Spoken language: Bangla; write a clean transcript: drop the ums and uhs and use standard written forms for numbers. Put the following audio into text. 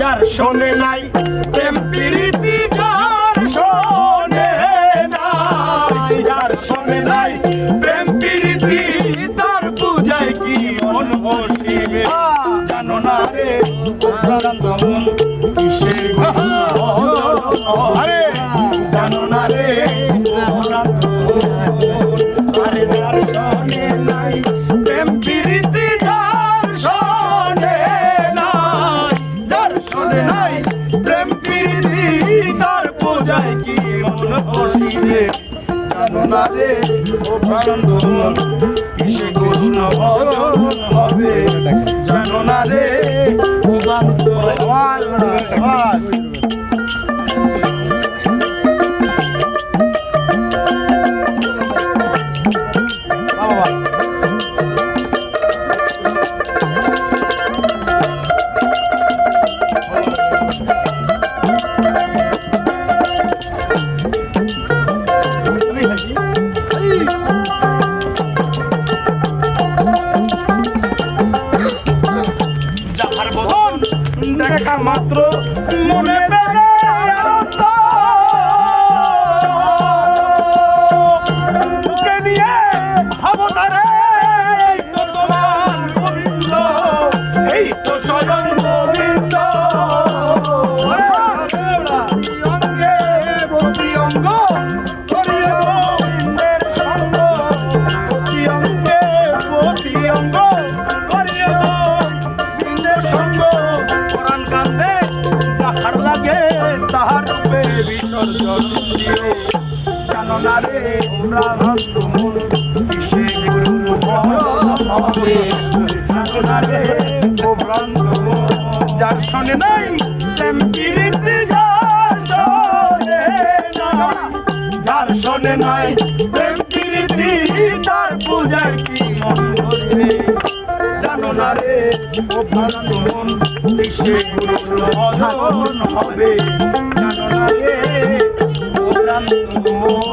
যার শোনে নাই প্রেম প্রীতি যার শোনে নাই যার শোনে নাই প্রেম প্রীতি তার পূজায় কি মন বসিবে জানো না রে মন কিসের আরে জানো না রে আরে যার শোনে নাই প্রেম প্রীতি যার শোনে নাই যার শোনে নাই প্রেম প্রীতি তার পূজায় কি মন বসিবে জানো না রে ও প্রাণন্দ মন কিসে কৃষ্ণ ভজন হবে জানো না রে ও যাহার বদন দেখা মাত্র মনে প্রাণে আনন্দ বুকে নিয়ে অবতারে এই তো তোমার গোবিন্দ এই তো স্বয়ং গোবিন্দ অঙ্গে প্রতি অঙ্গ করিয়ে গোবিন্দের সঙ্গ প্রতি অঙ্গে প্রতি অঙ্গ করিয়ে গোবিন্দের সঙ্গ কোরআন কান্দে যাহার লাগে তাহার রূপে বিসর্জন দিও জানো না রে প্রাণান্ত মন কিসে গুরুর ভজন হবে জানো না রে ও ভ্রান্ত মন যার শোনে নাই প্রেম প্রীতি যার শোনে নাই যার শোনে নাই প্রেম প্রীতি তার পূজায় কি মন বসবে জানো না রে ও ভ্রান্ত মন কিসে গুরুর ভজন হবে জানো না রে ও ভ্রান্ত মন